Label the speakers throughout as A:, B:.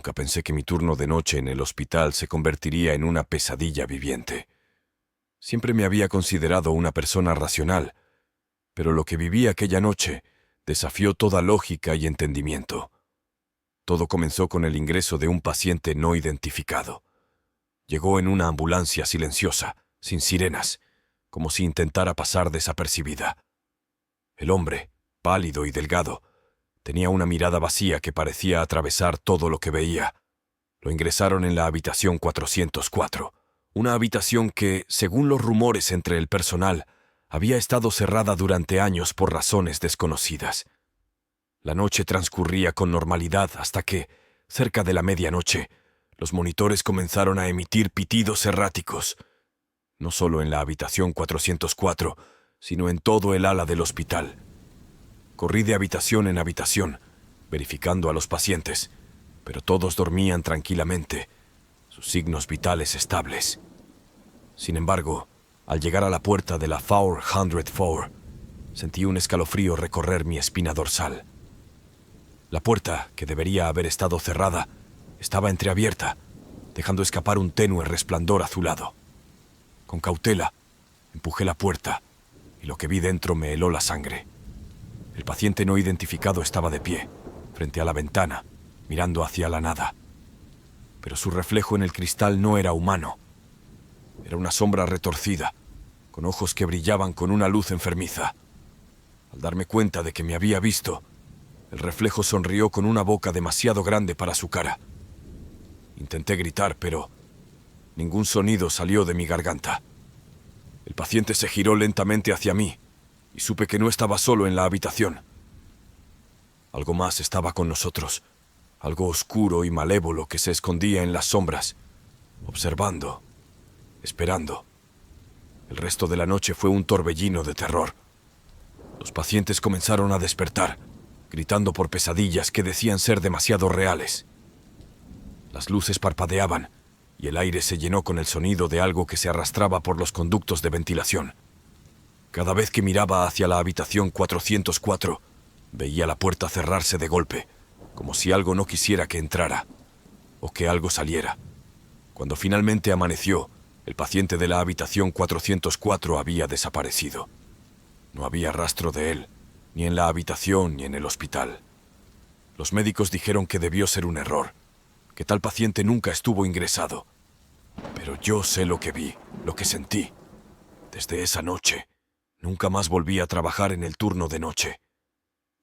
A: Nunca pensé que mi turno de noche en el hospital se convertiría en una pesadilla viviente. Siempre me había considerado una persona racional, pero lo que viví aquella noche desafió toda lógica y entendimiento. Todo comenzó con el ingreso de un paciente no identificado. Llegó en una ambulancia silenciosa, sin sirenas, como si intentara pasar desapercibida. El hombre, pálido y delgado, tenía una mirada vacía que parecía atravesar todo lo que veía. Lo ingresaron en la habitación 404, una habitación que, según los rumores entre el personal, había estado cerrada durante años por razones desconocidas. La noche transcurría con normalidad hasta que, cerca de la medianoche, los monitores comenzaron a emitir pitidos erráticos, no solo en la habitación 404, sino en todo el ala del hospital. Corrí de habitación en habitación, verificando a los pacientes, pero todos dormían tranquilamente, sus signos vitales estables. Sin embargo, al llegar a la puerta de la 404, sentí un escalofrío recorrer mi espina dorsal. La puerta, que debería haber estado cerrada, estaba entreabierta, dejando escapar un tenue resplandor azulado. Con cautela, empujé la puerta, y lo que vi dentro me heló la sangre. El paciente no identificado estaba de pie, frente a la ventana, mirando hacia la nada. Pero su reflejo en el cristal no era humano. Era una sombra retorcida, con ojos que brillaban con una luz enfermiza. Al darme cuenta de que me había visto, el reflejo sonrió con una boca demasiado grande para su cara. Intenté gritar, pero ningún sonido salió de mi garganta. El paciente se giró lentamente hacia mí, y supe que no estaba solo en la habitación. Algo más estaba con nosotros, algo oscuro y malévolo que se escondía en las sombras, observando, esperando. El resto de la noche fue un torbellino de terror. Los pacientes comenzaron a despertar, gritando por pesadillas que decían ser demasiado reales. Las luces parpadeaban, y el aire se llenó con el sonido de algo que se arrastraba por los conductos de ventilación. Cada vez que miraba hacia la habitación 404, veía la puerta cerrarse de golpe, como si algo no quisiera que entrara, o que algo saliera. Cuando finalmente amaneció, el paciente de la habitación 404 había desaparecido. No había rastro de él, ni en la habitación ni en el hospital. Los médicos dijeron que debió ser un error, que tal paciente nunca estuvo ingresado. Pero yo sé lo que vi, lo que sentí. Desde esa noche, nunca más volví a trabajar en el turno de noche.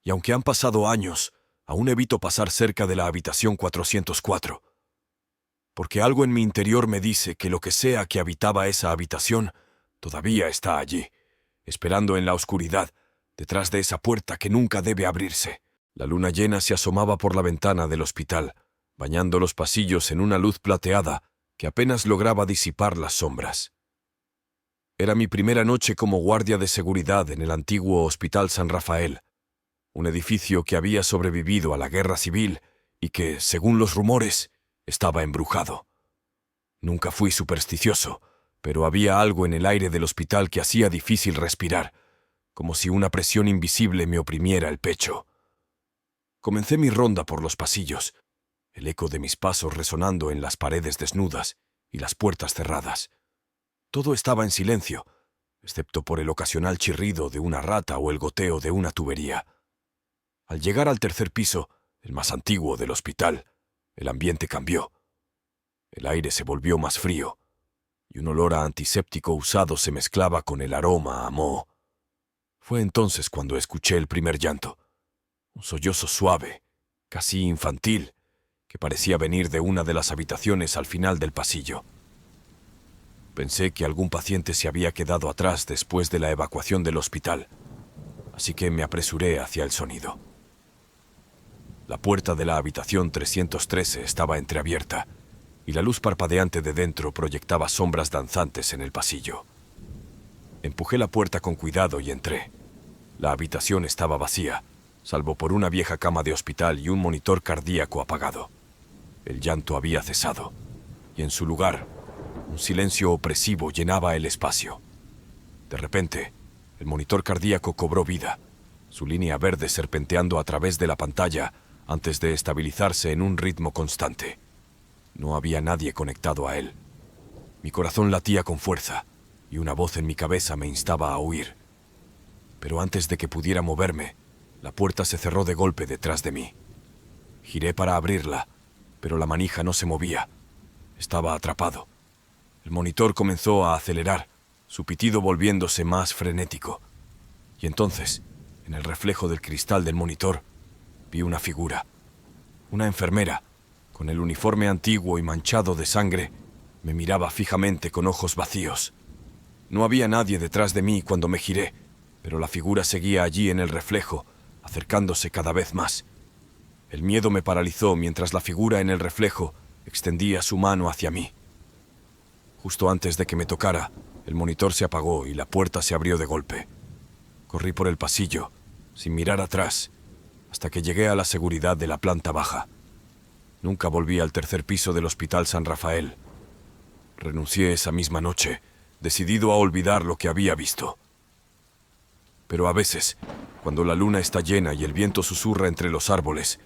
A: Y aunque han pasado años, aún evito pasar cerca de la habitación 404. Porque algo en mi interior me dice que lo que sea que habitaba esa habitación todavía está allí, esperando en la oscuridad, detrás de esa puerta que nunca debe abrirse. La luna llena se asomaba por la ventana del hospital, bañando los pasillos en una luz plateada que apenas lograba disipar las sombras. Era mi primera noche como guardia de seguridad en el antiguo Hospital San Rafael, un edificio que había sobrevivido a la guerra civil y que, según los rumores, estaba embrujado. Nunca fui supersticioso, pero había algo en el aire del hospital que hacía difícil respirar, como si una presión invisible me oprimiera el pecho. Comencé mi ronda por los pasillos, el eco de mis pasos resonando en las paredes desnudas y las puertas cerradas. Todo estaba en silencio, excepto por el ocasional chirrido de una rata o el goteo de una tubería. Al llegar al tercer piso, el más antiguo del hospital, el ambiente cambió. El aire se volvió más frío, y un olor a antiséptico usado se mezclaba con el aroma a moho. Fue entonces cuando escuché el primer llanto, un sollozo suave, casi infantil, que parecía venir de una de las habitaciones al final del pasillo. Pensé que algún paciente se había quedado atrás después de la evacuación del hospital, así que me apresuré hacia el sonido. La puerta de la habitación 313 estaba entreabierta, y la luz parpadeante de dentro proyectaba sombras danzantes en el pasillo. Empujé la puerta con cuidado y entré. La habitación estaba vacía, salvo por una vieja cama de hospital y un monitor cardíaco apagado. El llanto había cesado, y en su lugar, un silencio opresivo llenaba el espacio. De repente, el monitor cardíaco cobró vida, su línea verde serpenteando a través de la pantalla antes de estabilizarse en un ritmo constante. No había nadie conectado a él. Mi corazón latía con fuerza, y una voz en mi cabeza me instaba a huir. Pero antes de que pudiera moverme, la puerta se cerró de golpe detrás de mí. Giré para abrirla, pero la manija no se movía. Estaba atrapado. El monitor comenzó a acelerar, su pitido volviéndose más frenético. Y entonces, en el reflejo del cristal del monitor, vi una figura. Una enfermera, con el uniforme antiguo y manchado de sangre, me miraba fijamente con ojos vacíos. No había nadie detrás de mí cuando me giré, pero la figura seguía allí en el reflejo, acercándose cada vez más. El miedo me paralizó mientras la figura en el reflejo extendía su mano hacia mí. Justo antes de que me tocara, el monitor se apagó y la puerta se abrió de golpe. Corrí por el pasillo, sin mirar atrás, hasta que llegué a la seguridad de la planta baja. Nunca volví al tercer piso del Hospital San Rafael. Renuncié esa misma noche, decidido a olvidar lo que había visto. Pero a veces, cuando la luna está llena y el viento susurra entre los árboles,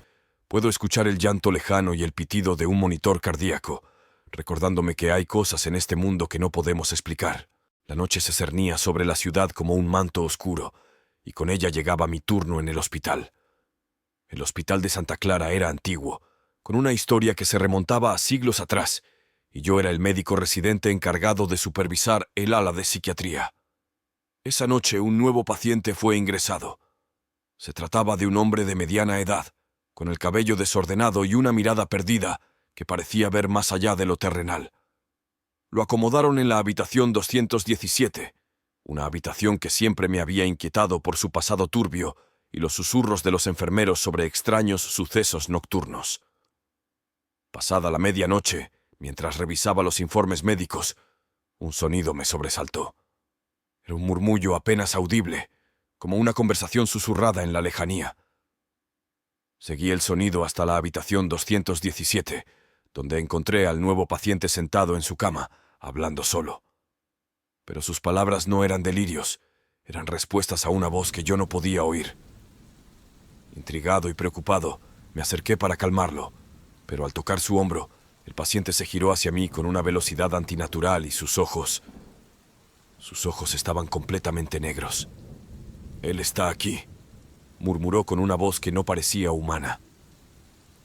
A: puedo escuchar el llanto lejano y el pitido de un monitor cardíaco, recordándome que hay cosas en este mundo que no podemos explicar. La noche se cernía sobre la ciudad como un manto oscuro, y con ella llegaba mi turno en el hospital. El hospital de Santa Clara era antiguo, con una historia que se remontaba a siglos atrás, y yo era el médico residente encargado de supervisar el ala de psiquiatría. Esa noche un nuevo paciente fue ingresado. Se trataba de un hombre de mediana edad, con el cabello desordenado y una mirada perdida que parecía ver más allá de lo terrenal. Lo acomodaron en la habitación 217, una habitación que siempre me había inquietado por su pasado turbio y los susurros de los enfermeros sobre extraños sucesos nocturnos. Pasada la medianoche, mientras revisaba los informes médicos, un sonido me sobresaltó. Era un murmullo apenas audible, como una conversación susurrada en la lejanía. Seguí el sonido hasta la habitación 217, donde encontré al nuevo paciente sentado en su cama, hablando solo. Pero sus palabras no eran delirios, eran respuestas a una voz que yo no podía oír. Intrigado y preocupado, me acerqué para calmarlo, pero al tocar su hombro, el paciente se giró hacia mí con una velocidad antinatural y sus ojos estaban completamente negros. «Él está aquí», murmuró con una voz que no parecía humana.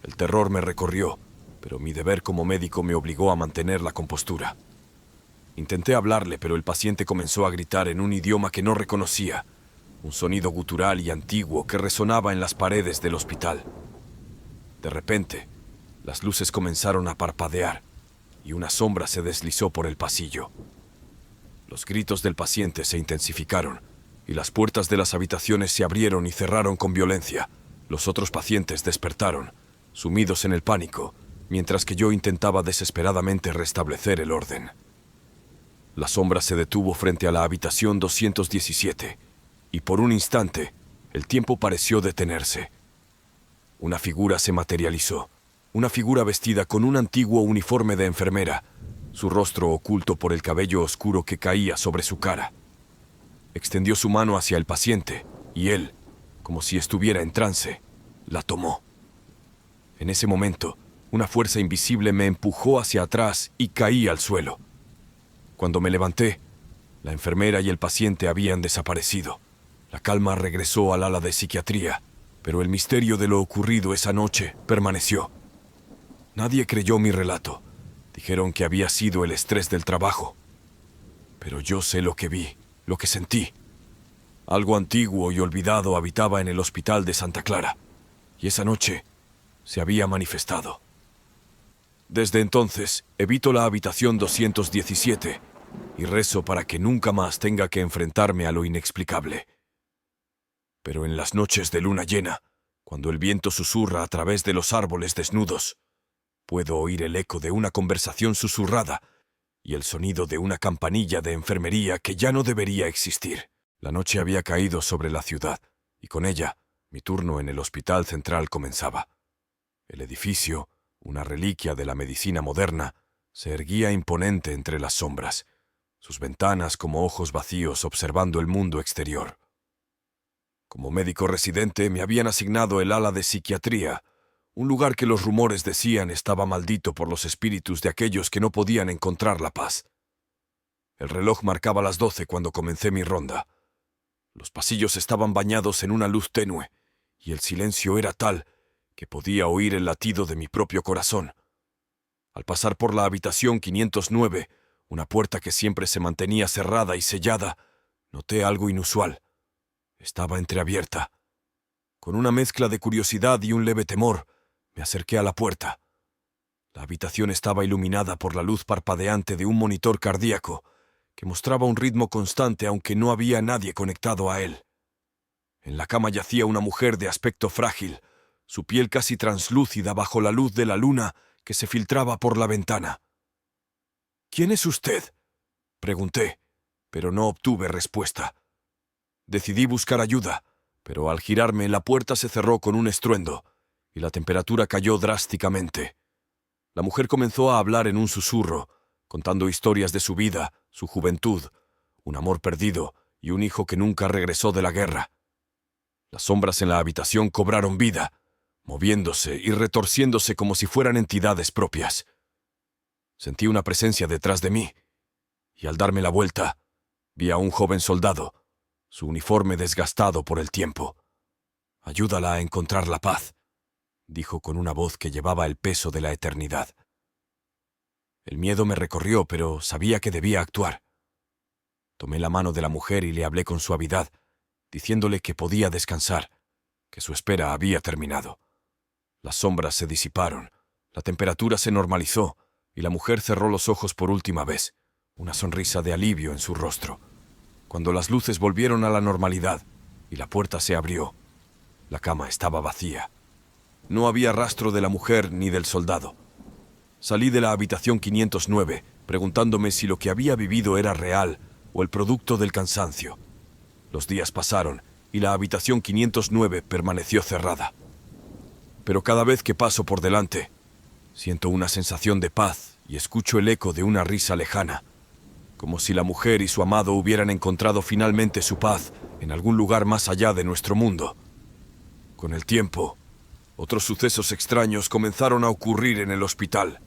A: El terror me recorrió, pero mi deber como médico me obligó a mantener la compostura. Intenté hablarle, pero el paciente comenzó a gritar en un idioma que no reconocía, un sonido gutural y antiguo que resonaba en las paredes del hospital. De repente, las luces comenzaron a parpadear y una sombra se deslizó por el pasillo. Los gritos del paciente se intensificaron y las puertas de las habitaciones se abrieron y cerraron con violencia. Los otros pacientes despertaron, sumidos en el pánico, mientras que yo intentaba desesperadamente restablecer el orden. La sombra se detuvo frente a la habitación 217 y por un instante el tiempo pareció detenerse. Una figura se materializó, una figura vestida con un antiguo uniforme de enfermera, su rostro oculto por el cabello oscuro que caía sobre su cara. Extendió su mano hacia el paciente y él, como si estuviera en trance, la tomó. En ese momento, una fuerza invisible me empujó hacia atrás y caí al suelo. Cuando me levanté, la enfermera y el paciente habían desaparecido. La calma regresó al ala de psiquiatría, pero el misterio de lo ocurrido esa noche permaneció. Nadie creyó mi relato. Dijeron que había sido el estrés del trabajo. Pero yo sé lo que vi, lo que sentí. Algo antiguo y olvidado habitaba en el hospital de Santa Clara, y esa noche se había manifestado. Desde entonces, evito la habitación 217 y rezo para que nunca más tenga que enfrentarme a lo inexplicable. Pero en las noches de luna llena, cuando el viento susurra a través de los árboles desnudos, puedo oír el eco de una conversación susurrada y el sonido de una campanilla de enfermería que ya no debería existir. La noche había caído sobre la ciudad, y con ella, mi turno en el hospital central comenzaba. El edificio, una reliquia de la medicina moderna, se erguía imponente entre las sombras, sus ventanas como ojos vacíos observando el mundo exterior. Como médico residente me habían asignado el ala de psiquiatría, Un lugar que los rumores decían estaba maldito por los espíritus de aquellos que no podían encontrar la paz. El reloj marcaba las 12 cuando comencé mi ronda. Los pasillos estaban bañados en una luz tenue, y el silencio era tal que podía oír el latido de mi propio corazón. Al pasar por la habitación 509, una puerta que siempre se mantenía cerrada y sellada, noté algo inusual. Estaba entreabierta. Con una mezcla de curiosidad y un leve temor, me acerqué a la puerta. La habitación estaba iluminada por la luz parpadeante de un monitor cardíaco que mostraba un ritmo constante aunque no había nadie conectado a él. En la cama yacía una mujer de aspecto frágil, su piel casi translúcida bajo la luz de la luna que se filtraba por la ventana. «¿Quién es usted?», pregunté, pero no obtuve respuesta. Decidí buscar ayuda, pero al girarme la puerta se cerró con un estruendo y la temperatura cayó drásticamente. La mujer comenzó a hablar en un susurro, contando historias de su vida, su juventud, un amor perdido y un hijo que nunca regresó de la guerra. Las sombras en la habitación cobraron vida, moviéndose y retorciéndose como si fueran entidades propias. Sentí una presencia detrás de mí, y al darme la vuelta, vi a un joven soldado, su uniforme desgastado por el tiempo. «Ayúdala a encontrar la paz», dijo con una voz que llevaba el peso de la eternidad. El miedo me recorrió, pero sabía que debía actuar. Tomé la mano de la mujer y le hablé con suavidad, diciéndole que podía descansar, que su espera había terminado. Las sombras se disiparon, la temperatura se normalizó, y la mujer cerró los ojos por última vez, una sonrisa de alivio en su rostro. Cuando las luces volvieron a la normalidad y la puerta se abrió, la cama estaba vacía. No había rastro de la mujer ni del soldado. Salí de la habitación 509, preguntándome si lo que había vivido era real o el producto del cansancio. Los días pasaron y la habitación 509 permaneció cerrada. Pero cada vez que paso por delante, siento una sensación de paz y escucho el eco de una risa lejana, como si la mujer y su amado hubieran encontrado finalmente su paz en algún lugar más allá de nuestro mundo. Con el tiempo, otros sucesos extraños comenzaron a ocurrir en el hospital.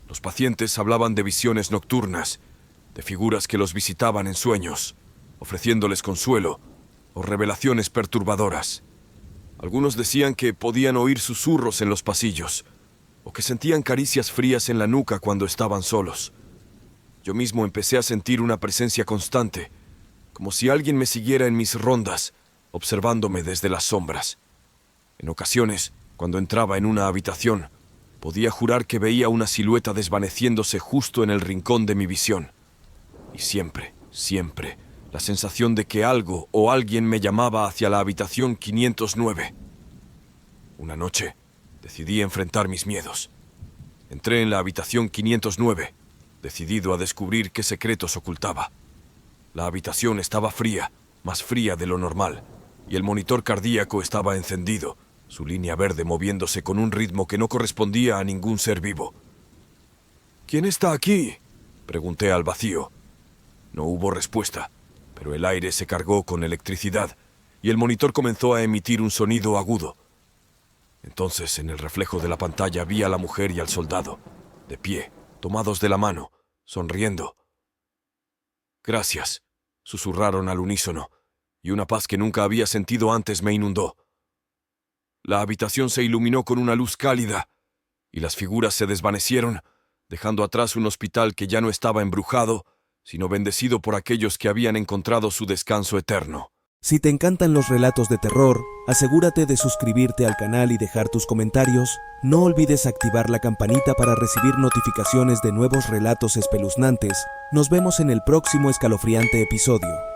A: Los pacientes hablaban de visiones nocturnas, de figuras que los visitaban en sueños, ofreciéndoles consuelo, o revelaciones perturbadoras. Algunos decían que podían oír susurros en los pasillos, o que sentían caricias frías en la nuca cuando estaban solos. Yo mismo empecé a sentir una presencia constante, como si alguien me siguiera en mis rondas, observándome desde las sombras. En ocasiones, cuando entraba en una habitación, podía jurar que veía una silueta desvaneciéndose justo en el rincón de mi visión. Y siempre, la sensación de que algo o alguien me llamaba hacia la habitación 509. Una noche, decidí enfrentar mis miedos. Entré en la habitación 509, decidido a descubrir qué secretos ocultaba. La habitación estaba fría, más fría de lo normal, y el monitor cardíaco estaba encendido, su línea verde moviéndose con un ritmo que no correspondía a ningún ser vivo. «¿Quién está aquí?», pregunté al vacío. No hubo respuesta, pero el aire se cargó con electricidad y el monitor comenzó a emitir un sonido agudo. Entonces, en el reflejo de la pantalla vi a la mujer y al soldado, de pie, tomados de la mano, sonriendo. «Gracias», susurraron al unísono, y una paz que nunca había sentido antes me inundó. La habitación se iluminó con una luz cálida, y las figuras se desvanecieron, dejando atrás un hospital que ya no estaba embrujado, sino bendecido por aquellos que habían encontrado su descanso eterno.
B: Si te encantan los relatos de terror, asegúrate de suscribirte al canal y dejar tus comentarios. No olvides activar la campanita para recibir notificaciones de nuevos relatos espeluznantes. Nos vemos en el próximo escalofriante episodio.